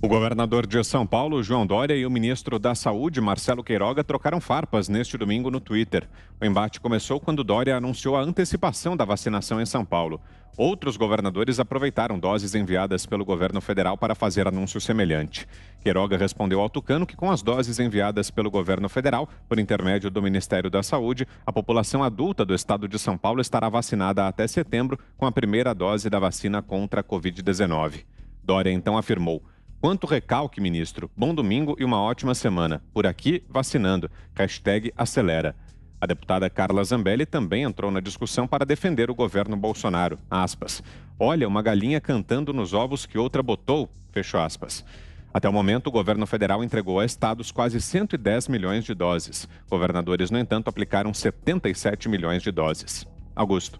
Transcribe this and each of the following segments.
O governador de São Paulo, João Dória, e o ministro da Saúde, Marcelo Queiroga, trocaram farpas neste domingo no Twitter. O embate começou quando Dória anunciou a antecipação da vacinação em São Paulo. Outros governadores aproveitaram doses enviadas pelo governo federal para fazer anúncio semelhante. Queiroga respondeu ao tucano que, com as doses enviadas pelo governo federal, por intermédio do Ministério da Saúde, a população adulta do estado de São Paulo estará vacinada até setembro com a primeira dose da vacina contra a Covid-19. Dória então afirmou: "Quanto recalque, ministro. Bom domingo e uma ótima semana. Por aqui, vacinando. #acelera." A deputada Carla Zambelli também entrou na discussão para defender o governo Bolsonaro. Aspas. "Olha, uma galinha cantando nos ovos que outra botou." Fechou aspas. Até o momento, o governo federal entregou a estados quase 110 milhões de doses. Governadores, no entanto, aplicaram 77 milhões de doses. Augusto.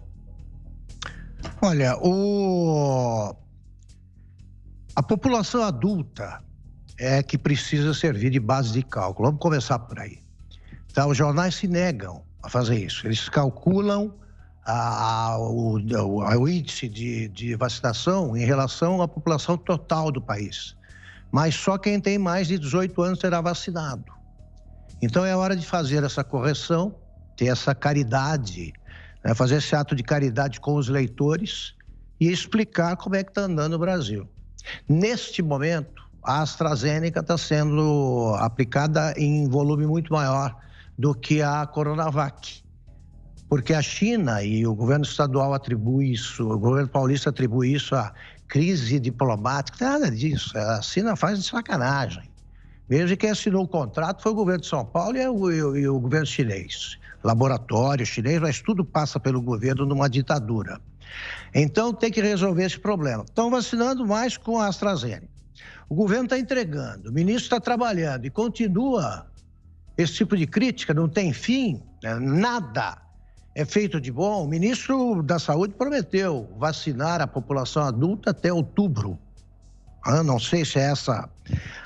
Olha, a população adulta é que precisa servir de base de cálculo. Vamos começar por aí. Então, os jornais se negam a fazer isso. Eles calculam o índice de vacinação em relação à população total do país. Mas só quem tem mais de 18 anos será vacinado. Então, é hora de fazer essa correção, ter essa caridade, né, fazer esse ato de caridade com os leitores e explicar como é que está andando o Brasil. Neste momento, a AstraZeneca está sendo aplicada em volume muito maior do que a Coronavac, porque a China e o governo estadual atribui isso, o governo paulista atribui isso à crise diplomática, nada disso, a China faz de sacanagem. Veja que quem assinou o contrato foi o governo de São Paulo e o governo chinês, laboratório chinês, mas tudo passa pelo governo numa ditadura. Então, tem que resolver esse problema. Estão vacinando mais com a AstraZeneca. O governo está entregando, o ministro está trabalhando e continua esse tipo de crítica, não tem fim, né? Nada é feito de bom. O ministro da Saúde prometeu vacinar a população adulta até outubro. Não sei se é essa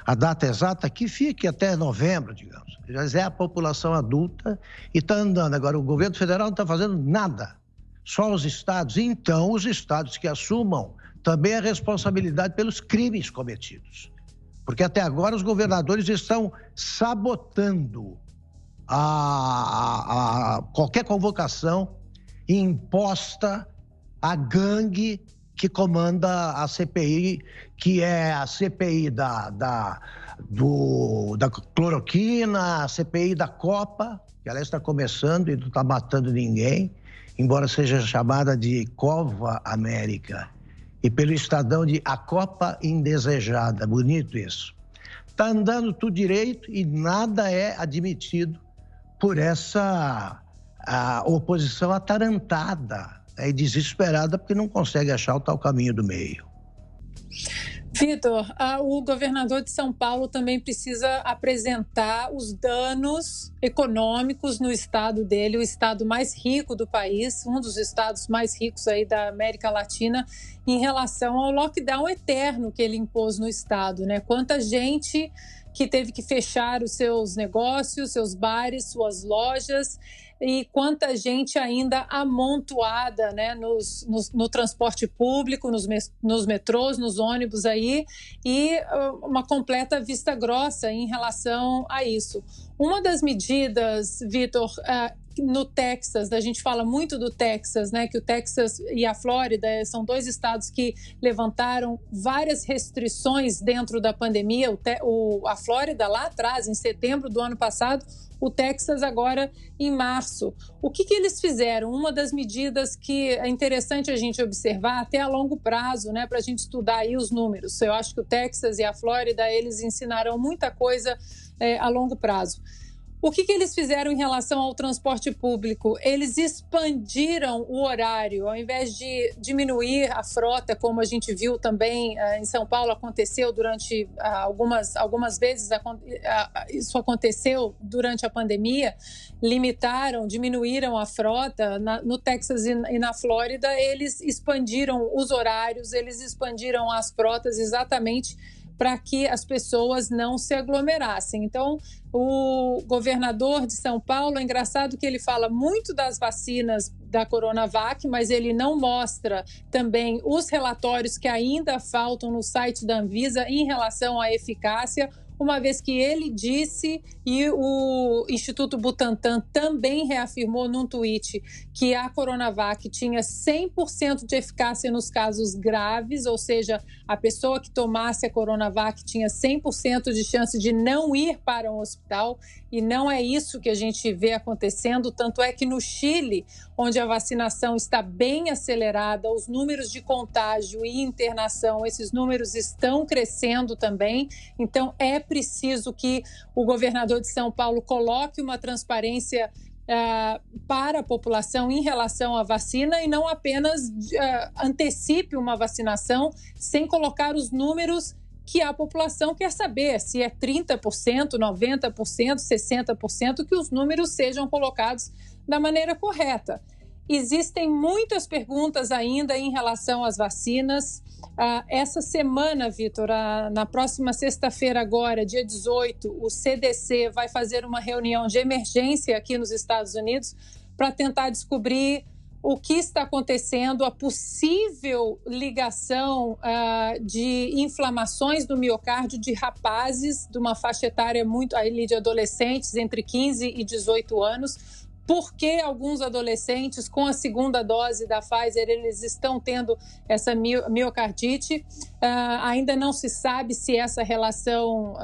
a data exata, que fique até novembro, digamos. Mas é a população adulta e está andando. Agora, o governo federal não está fazendo nada. Só os estados. Então, os estados que assumam também a responsabilidade pelos crimes cometidos. Porque até agora os governadores estão sabotando qualquer convocação imposta à gangue que comanda a CPI, que é a CPI da cloroquina, a CPI da Copa, que ela está começando e não está matando ninguém, embora seja chamada de Cova América, e pelo Estadão de A Copa Indesejada. Bonito isso. Está andando tudo direito e nada é admitido por essa oposição atarantada, né, e desesperada porque não consegue achar o tal caminho do meio. Vitor, o governador de São Paulo também precisa apresentar os danos econômicos no estado dele, o estado mais rico do país, um dos estados mais ricos aí da América Latina, em relação ao lockdown eterno que ele impôs no estado, né? Quanta gente que teve que fechar os seus negócios, seus bares, suas lojas, e quanta gente ainda amontoada, né, no transporte público, nos metrôs, nos ônibus aí, e uma completa vista grossa em relação a isso. Uma das medidas, Vitor, no Texas, a gente fala muito do Texas, né, que o Texas e a Flórida são dois estados que levantaram várias restrições dentro da pandemia. A Flórida lá atrás, em setembro do ano passado, o Texas agora em março. O que eles fizeram? Uma das medidas que é interessante a gente observar até a longo prazo, né, para a gente estudar aí os números. Eu acho que o Texas e a Flórida, eles ensinarão muita coisa a longo prazo. O que eles fizeram em relação ao transporte público? Eles expandiram o horário, ao invés de diminuir a frota, como a gente viu também em São Paulo, aconteceu durante algumas vezes, isso aconteceu durante a pandemia, diminuíram a frota. No Texas e na Flórida, eles expandiram os horários, eles expandiram as frotas exatamente para que as pessoas não se aglomerassem. Então, o governador de São Paulo, é engraçado que ele fala muito das vacinas da Coronavac, mas ele não mostra também os relatórios que ainda faltam no site da Anvisa em relação à eficácia, uma vez que ele disse, e o Instituto Butantan também reafirmou num tweet, que a Coronavac tinha 100% de eficácia nos casos graves, ou seja, a pessoa que tomasse a Coronavac tinha 100% de chance de não ir para um hospital, e não é isso que a gente vê acontecendo, tanto é que no Chile, onde a vacinação está bem acelerada, os números de contágio e internação, esses números estão crescendo também, então é preciso que o governador de São Paulo coloque uma transparência para a população em relação à vacina e não apenas antecipe uma vacinação sem colocar os números que a população quer saber, se é 30%, 90%, 60%, que os números sejam colocados da maneira correta. Existem muitas perguntas ainda em relação às vacinas. Essa semana, Vitor, na próxima sexta-feira agora, dia 18, o CDC vai fazer uma reunião de emergência aqui nos Estados Unidos para tentar descobrir o que está acontecendo, a possível ligação de inflamações do miocárdio de rapazes de uma faixa etária muito ali de adolescentes entre 15 e 18 anos. Por que alguns adolescentes com a segunda dose da Pfizer eles estão tendo essa miocardite? Ainda não se sabe se essa relação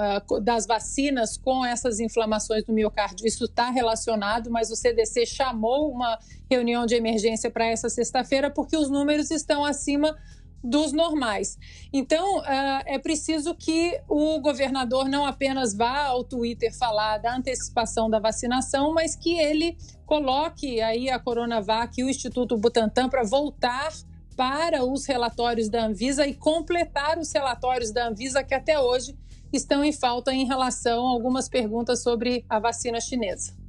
das vacinas com essas inflamações do miocárdio, isso está relacionado, mas o CDC chamou uma reunião de emergência para essa sexta-feira porque os números estão acima dos normais. Então, é preciso que o governador não apenas vá ao Twitter falar da antecipação da vacinação, mas que ele coloque aí a Coronavac e o Instituto Butantan para voltar para os relatórios da Anvisa e completar os relatórios da Anvisa que até hoje estão em falta em relação a algumas perguntas sobre a vacina chinesa.